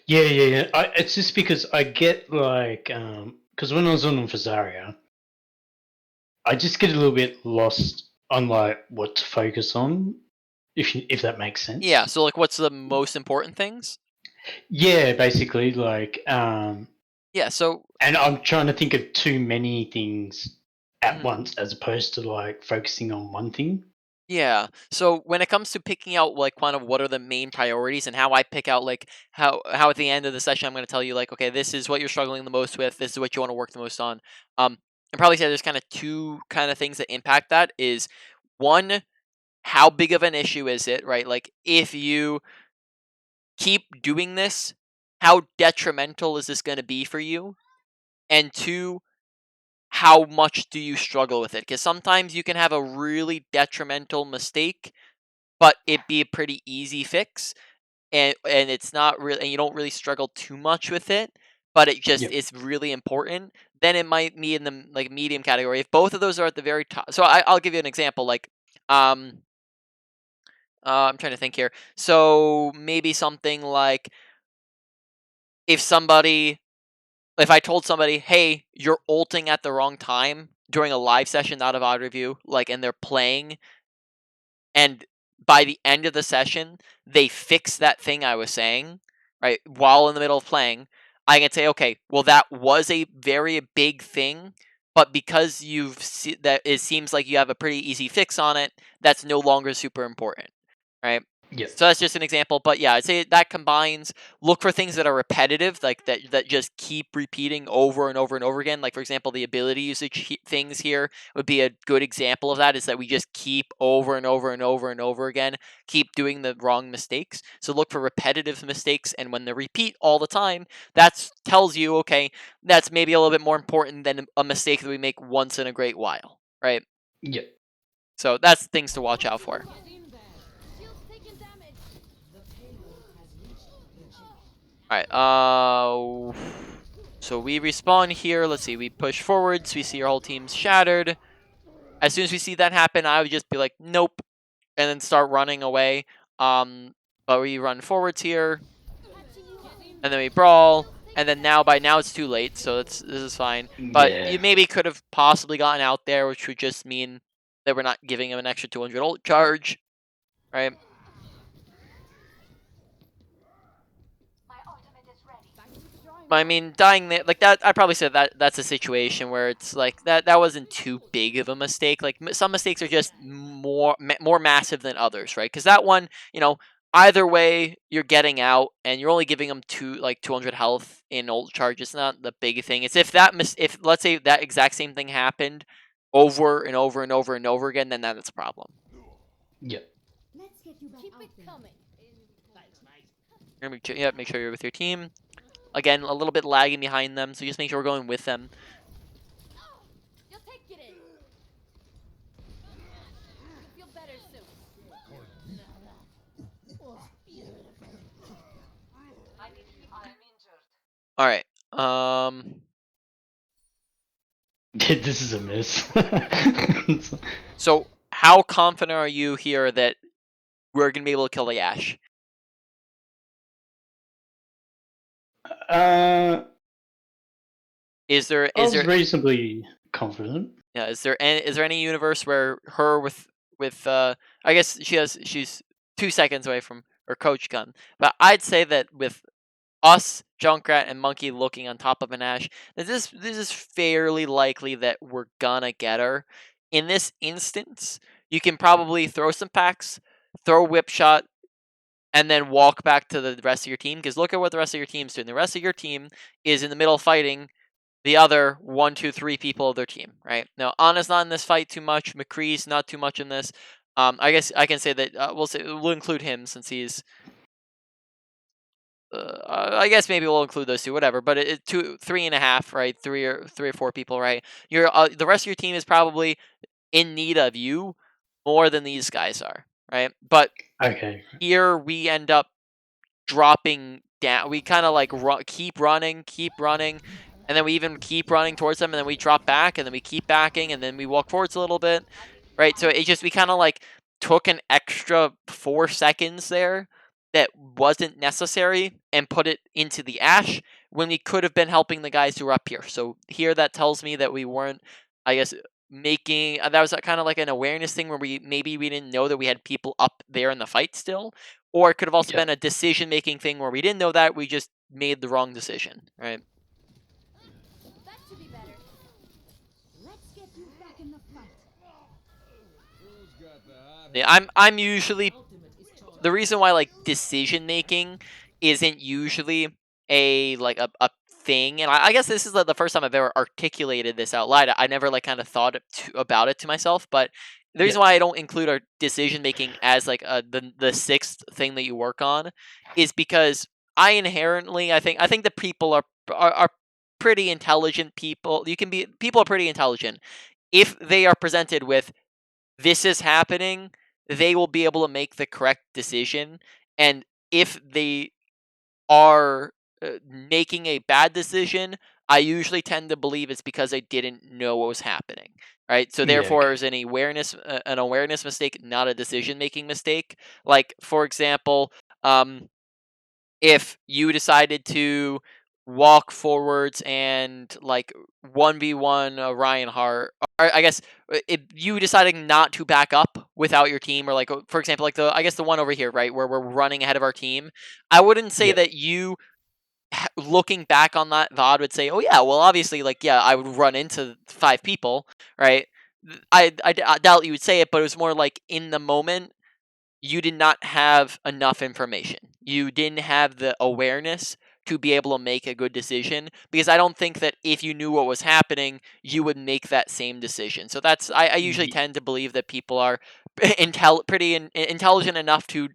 yeah. It's just because I get like because when I was on Fazaria, I just get a little bit lost on like what to focus on, if that makes sense. Yeah. So like, what's the most important things? Yeah, basically, like, Yeah. So and I'm trying to think of too many things at mhm. once as opposed to like focusing on one thing. Yeah. So when it comes to picking out like kind of what are the main priorities and how I pick out like how at the end of the session I'm going to tell you like, okay, this is what you're struggling the most with, this is what you want to work the most on. And probably say there's kind of two kind of things that impact that is one, how big of an issue is it, right? Like if you keep doing this, how detrimental is this going to be for you? And two, how much do you struggle with it? Because sometimes you can have a really detrimental mistake but it be a pretty easy fix, and it's not really, and you don't really struggle too much with it, but it just Yep. is really important. Then it might be in the like medium category. If both of those are at the very top, so I'll give you an example. Like, I'm trying to think here. So maybe something like if I told somebody, hey, you're ulting at the wrong time during a live session, not a VOD review, like, and they're playing and by the end of the session, they fix that thing I was saying, right, while in the middle of playing, I can say, okay, well, that was a very big thing, but because that it seems like you have a pretty easy fix on it, that's no longer super important, right? Yep. So that's just an example, but yeah, I'd say that combines look for things that are repetitive, like that just keep repeating over and over and over again. Like for example, the ability usage things here would be a good example of that. Is that we just keep over and over and over and over again, keep doing the wrong mistakes. So look for repetitive mistakes, and when they repeat all the time, that tells you okay, that's maybe a little bit more important than a mistake that we make once in a great while, right? Yep. So that's things to watch out for. Shield's taking damage. The payload has reached the chip. Alright, so we respawn here. Let's see, we push forwards. We see our whole team's shattered. As soon as we see that happen, I would just be like, nope, and then start running away. But we run forwards here, and then we brawl, and then by now it's too late, so this is fine. But Yeah. you maybe could have possibly gotten out there, which would just mean that we're not giving him an extra 200 ult charge. right? My ultimate is ready. Back to the drawing I board. mean, dying there like that. I probably said that's a situation where it's like that wasn't too big of a mistake. Like some mistakes are just more massive than others, right? Because that one, either way you're getting out, and you're only giving them 200 health in ult charge. It's not the big thing. It's if let's say that exact same thing happened over and over and over and over again, then that's a problem. Yep. Let's get you back Keep out it there. coming. Make sure you're with your team. Again, a little bit lagging behind them, so just make sure we're going with them. You'll take it in. You'll feel better soon. I'm injured. All right. This is a miss. So how confident are you here that we're gonna be able to kill the Ash? I Is there was reasonably confident. is there any universe where her with I guess she's 2 seconds away from her coach gun, but I'd say that with us, Junkrat, and Monkey looking on top of an Ash, that this is fairly likely that we're gonna get her. In this instance, you can probably throw some packs, throw whip shot, and then walk back to the rest of your team. Because look at what the rest of your team's doing. The rest of your team is in the middle fighting the other 1, 2, 3 people of their team, right? Now, Anna's not in this fight too much. McCree's not too much in this. I guess I can say that we'll include him since he's. I guess maybe we'll include those two, whatever. But it 3.5, right? Three or 4 people, right? The rest of your team is probably in need of you more than these guys are, right? But Okay. here we end up dropping down. We kind of like keep running, and then we even keep running towards them, and then we drop back, and then we keep backing, and then we walk forwards a little bit, right? So we kind of like took an extra 4 seconds there that wasn't necessary and put it into the Ash when we could have been helping the guys who are up here. So here that tells me that we weren't, I guess, making that was kind of like an awareness thing where we didn't know that we had people up there in the fight still, or it could have also Yep. been a decision making thing where we didn't know that, we just made the wrong decision, right? That should be better. Let's get you back in the fight. Yeah, I'm usually Ultimate is charged. the reason why like decision making isn't usually a thing, and I guess this is the first time I've ever articulated this out loud. I never like kind of thought about it to myself, but the reason Yeah. why I don't include our decision making as like the sixth thing that you work on is because I inherently I think that people are pretty intelligent people. People are pretty intelligent if they are presented with this is happening, they will be able to make the correct decision. And if they are making a bad decision, I usually tend to believe it's because they didn't know what was happening, right? So Yeah. therefore, Okay. is an awareness mistake, not a decision making mistake. Like for example, if you decided to walk forwards and like 1v1 Ryan Hart, or I guess if you decided not to back up without your team, or like for example, like the one over here, right, where we're running ahead of our team, I wouldn't say Yep. that you looking back on that VOD would say, oh yeah, well obviously like yeah, I would run into 5 people, right? I doubt you would say it, but it was more like in the moment you did not have enough information. You didn't have the awareness to be able to make a good decision, because I don't think that if you knew what was happening, you would make that same decision. So that's I usually Ye- tend to believe that people are pretty intelligent enough to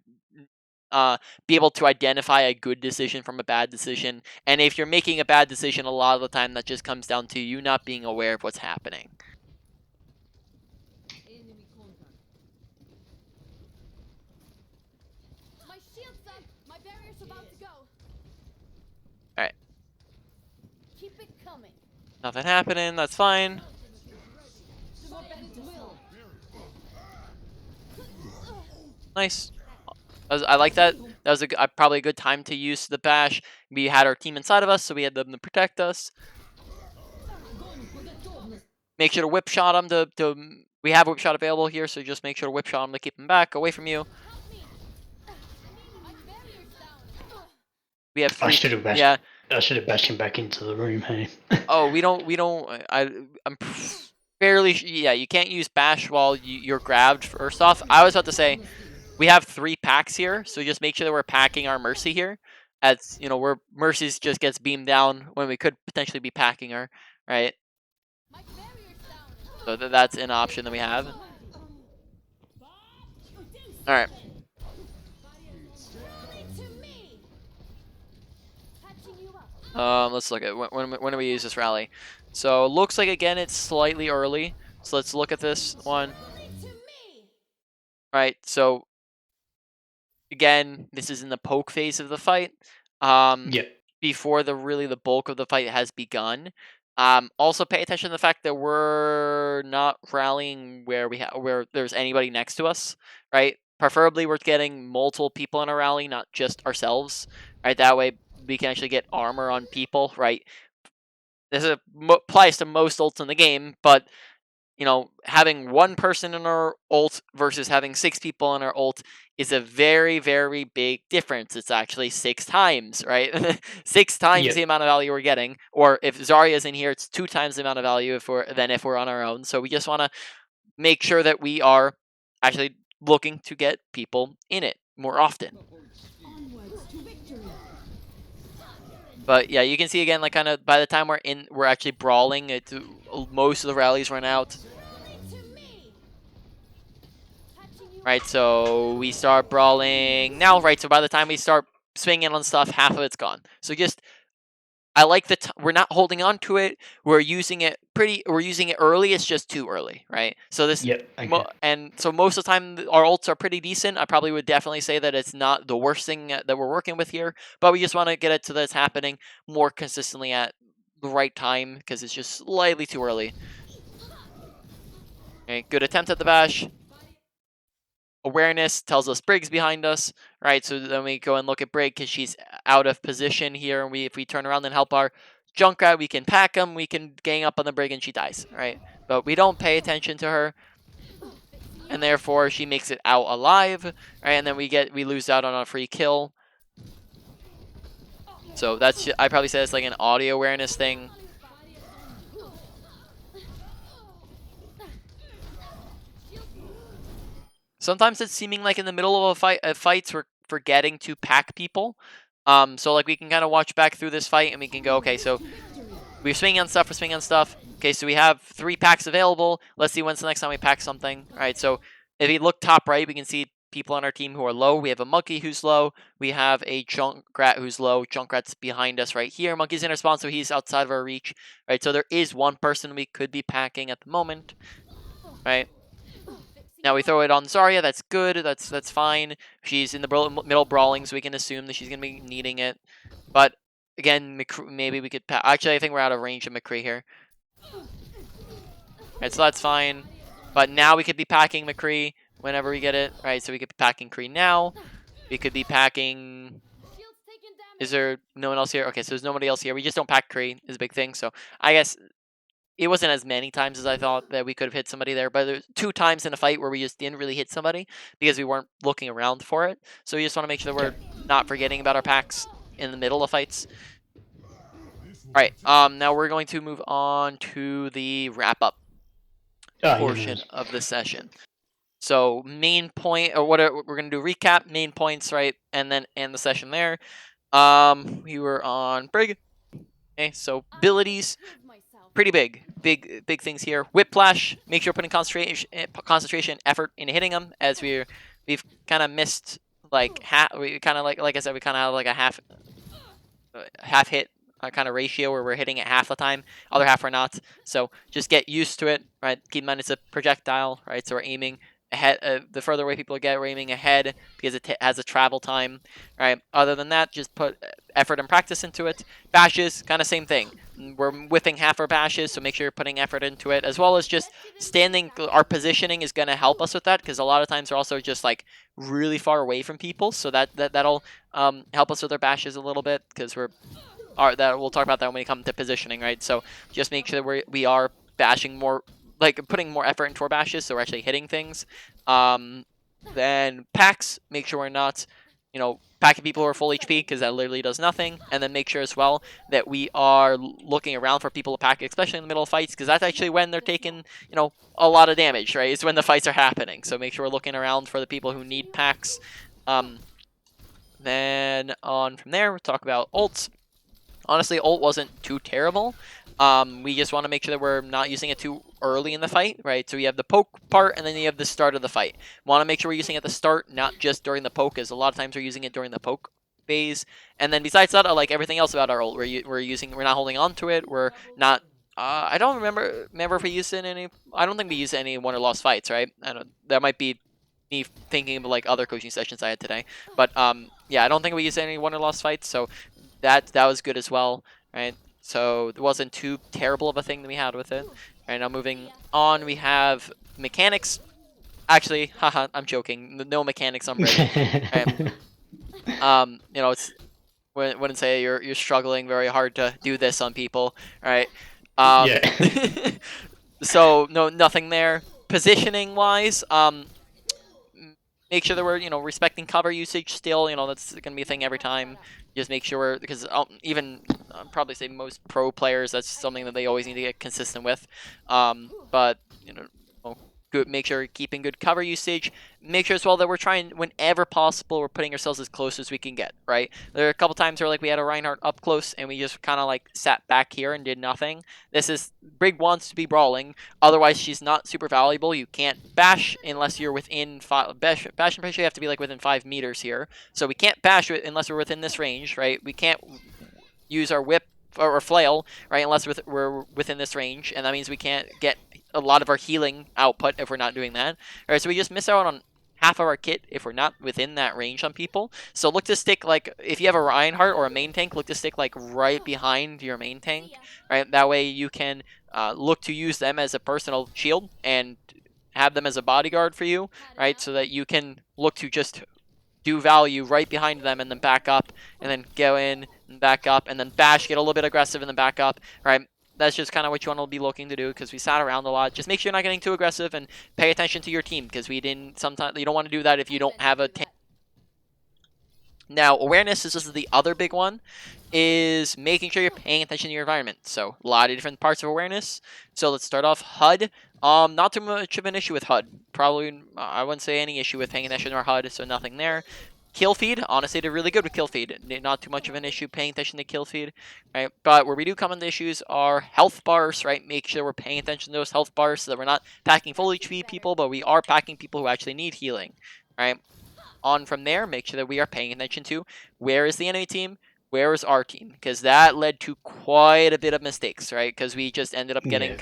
be able to identify a good decision from a bad decision. And if you're making a bad decision, a lot of the time that just comes down to you not being aware of what's happening. Enemy contact. My shield's up. My barrier's about to go. Alright. Keep it coming. Nothing happening, that's fine. Nice. I like that. That was probably a good time to use the bash. We had our team inside of us, so we had them to protect us. Make sure to whip shot them. We have whip shot available here, so just make sure to whip shot them to keep them back away from you. Help We have I 3. should have bashed. Yeah. I should have bashed him back into the room. Hey. Oh, we don't. I'm fairly. Yeah, you can't use bash while you're grabbed. First off, I was about to say we have 3 packs here, so just make sure that we're packing our Mercy here. As you know, where Mercy's just gets beamed down when we could potentially be packing her, right? My barrier's down. So that's an option that we have. All right. Patching you up. Let's look at when do we use this rally? So looks like again it's slightly early. So let's look at this one. To me. Right. So again, this is in the poke phase of the fight. Yep. Before the bulk of the fight has begun. Also pay attention to the fact that we're not rallying where there's anybody next to us, right? Preferably we're getting multiple people in a rally, not just ourselves, right? That way we can actually get armor on people, right? This applies to most ults in the game, but having one person in our ult versus having 6 people in our ult is a very, very big difference. It's actually 6 times, right? 6 times Yep. the amount of value we're getting. Or if Zarya's in here, it's 2 times the amount of value if we're on our own. So we just want to make sure that we are actually looking to get people in it more often. Onwards to victory. But yeah, you can see again, like kind of by the time we're actually brawling, most of the rallies run out. To me. Patching you Right, so we start brawling now, right? So by the time we start swinging on stuff, half of it's gone. So I like we're not holding on to it. We're using it early. It's just too early, right? So this, Yep. Okay. and so most of the time our ults are pretty decent. I probably would definitely say that it's not the worst thing that we're working with here, but we just want to get it to that's happening more consistently at the right time because it's just slightly too early. Okay, good attempt at the bash. Awareness tells us Brig's behind us, right? So then we go and look at Brig because she's out of position here. And if we turn around and help our Junkrat, we can pack him, we can gang up on the Brig and she dies, right? But we don't pay attention to her. And therefore she makes it out alive, right? And then we lose out on a free kill. So I probably say it's like an audio awareness thing. Sometimes it's seeming like in the middle of fights we're forgetting to pack people. So like we can kind of watch back through this fight and we can go, okay, so we're swinging on stuff. Okay, so we have 3 packs available. Let's see when's the next time we pack something. All right, so if we look top right, we can see people on our team who are low. We have a Monkey who's low. We have a Junkrat who's low. Junkrat's behind us right here. Monkey's in our spawn, so he's outside of our reach. Right, so there is one person we could be packing at the moment. Right. Now we throw it on Zarya. That's good. That's fine. She's in the middle brawling, so we can assume that she's gonna be needing it. But again, maybe we could. Actually, I think we're out of range of McCree here. Right, so that's fine. But now we could be packing McCree whenever we get it. Right, so we could be packing Cree now. We could be packing. Shield's taking damage. Is there no one else here? Okay, so there's nobody else here. We just don't pack Cree is a big thing. So I guess it wasn't as many times as I thought that we could have hit somebody there, but there's 2 times in a fight where we just didn't really hit somebody because we weren't looking around for it. So we just want to make sure that we're not forgetting about our packs in the middle of fights. All right, now we're going to move on to the wrap-up portion of the session. So main point, or what we're going to do, recap, main points, right, and then end the session there. We were on Brig. Okay, so abilities. Prove myself. Pretty big things here. Whiplash, make sure putting concentration, effort into hitting them, as we've kind of missed like we kind of like I said, we kind of have like a half hit kind of ratio where we're hitting it half the time, other half we're not. So just get used to it, right? Keep in mind it's a projectile, right? So we're aiming ahead. The further away people get, we're aiming ahead because it has a travel time, right? Other than that, just put effort and practice into it. Bashes, kind of same thing. We're whipping half our bashes, so make sure you're putting effort into it, as well as just standing. Our positioning is going to help us with that, because a lot of times we're also just like really far away from people, so that'll help us with our bashes a little bit, because we'll talk about that when we come to positioning, right? So just make sure that we are bashing more, like putting more effort into our bashes, so we're actually hitting things. Then packs, make sure we're not packing people who are full HP, because that literally does nothing, and then make sure as well that we are looking around for people to pack, especially in the middle of fights, because that's actually when they're taking, a lot of damage, right? It's when the fights are happening, so make sure we're looking around for the people who need packs. Then on from there, we'll talk about ults. Honestly, ult wasn't too terrible. We just want to make sure that we're not using it too early in the fight, right? So you have the poke part, and then you have the start of the fight. Want to make sure we're using it at the start, not just during the poke, because a lot of times we're using it during the poke phase. And then besides that, I like everything else about our ult. We're not holding on to it. We're not. I don't remember if we used it in any. I don't think we used it in any won or lost fights, right? I don't. That might be me thinking of like other coaching sessions I had today, but yeah, I don't think we used any won or lost fights, so that was good as well, right? So it wasn't too terrible of a thing that we had with it. Right, now moving on, we have mechanics. Actually, haha, I'm joking. No mechanics on Brigitte. Right? It's wouldn't say you're struggling very hard to do this on people, right? Yeah. So no, nothing there. Positioning wise, make sure that we're respecting cover usage still. That's gonna be a thing every time. Just make sure, because even I'd probably say most pro players, that's something that they always need to get consistent with. But good. Make sure we're keeping good cover usage. Make sure as well that we're trying, whenever possible, we're putting ourselves as close as we can get. Right. There are a couple times where we had a Reinhardt up close and we just kind of sat back here and did nothing. This is Brig wants to be brawling. Otherwise, she's not super valuable. You can't bash unless you're within bash and pressure. You have to be within 5 meters here. So we can't bash it unless we're within this range. Right. We can't use our whip or flail, right, unless we're within this range, and that means we can't get a lot of our healing output if we're not doing that. All right, so we just miss out on half of our kit if we're not within that range on people. So look to stick, if you have a Reinhardt or a main tank, look to stick right behind your main tank, right? That way you can look to use them as a personal shield and have them as a bodyguard for you, right? So that you can look to just do value right behind them and then back up and then go in and back up and then bash, get a little bit aggressive and then back up, right? That's just kind of what you want to be looking to do, because we sat around a lot. Just make sure you're not getting too aggressive and pay attention to your team, because sometimes you don't want to do that if you don't have a tank. Now, awareness, this is the other big one, is making sure you're paying attention to your environment. So a lot of different parts of awareness. So let's start off HUD. Not too much of an issue with HUD. Probably, I wouldn't say any issue with paying attention to our HUD, so nothing there. Kill feed, honestly, they're really good with kill feed. Not too much of an issue paying attention to kill feed, right? But where we do come into issues are health bars, right? Make sure we're paying attention to those health bars so that we're not packing full HP people, but we are packing people who actually need healing, right? On from there, make sure that we are paying attention to where is the enemy team, where is our team, because that led to quite a bit of mistakes, right? Because we just ended up getting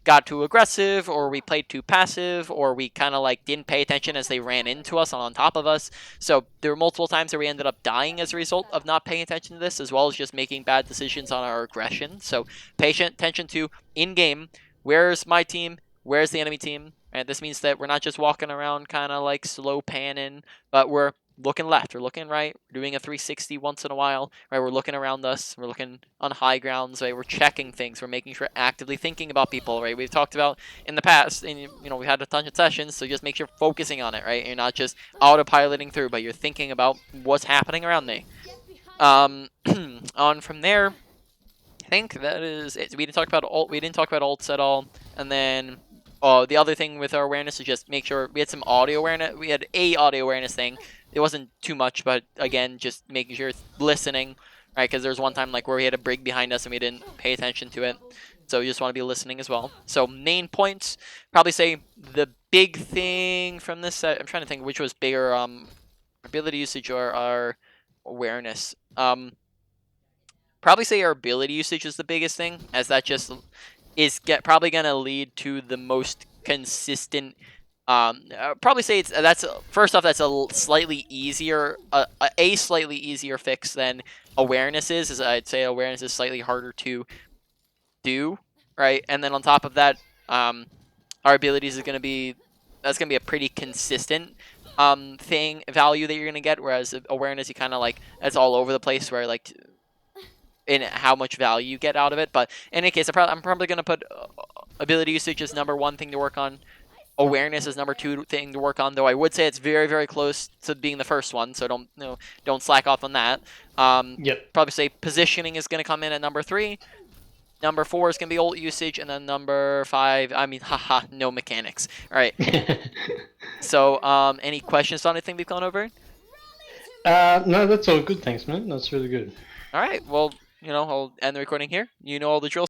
got too aggressive, or we played too passive, or we kind of didn't pay attention as they ran into us and on top of us. So there were multiple times that we ended up dying as a result of not paying attention to this, as well as just making bad decisions on our aggression. So pay attention to in-game, where's my team, where's the enemy team, and this means that we're not just walking around kind of slow panning, but we're looking left, we're looking right, we're doing a 360 once in a while, right? We're looking around us, we're looking on high grounds, right? We're checking things, we're making sure actively thinking about people, right? We've talked about in the past, and we had a ton of sessions, so just make sure you're focusing on it, right? You're not just autopiloting through, but you're thinking about what's happening around me. On from there, I think that is it. We didn't talk about ults at all, and then the other thing with our awareness is just make sure we had some audio awareness. We had a audio awareness thing. It wasn't too much, but again, just making sure it's listening, right? Because there was one time where we had a Brig behind us and we didn't pay attention to it. So you just want to be listening as well. So main points, probably say the big thing from this set, I'm trying to think which was bigger, ability usage or our awareness. Probably say our ability usage is the biggest thing, as that just is probably going to lead to the most consistent. Probably say first off, that's a slightly easier slightly easier fix than awareness is. As I'd say awareness is slightly harder to do, right? And then on top of that, our abilities is going to be a pretty consistent value that you're going to get, whereas awareness, you kind of it's all over the place, where in how much value you get out of it. But in any case, I'm probably going to put ability usage as #1 thing to work on. Awareness is number 2 thing to work on, though I would say it's very, very close to being the first one, so don't slack off on that. Yep. Probably say positioning is going to come in at number 3. Number 4 is going to be ult usage, and then number 5, I mean, haha, no mechanics. All right. So, any questions on anything we've gone over? No, that's all good. Thanks, man. That's really good. All right. Well, I'll end the recording here. You know all the drill.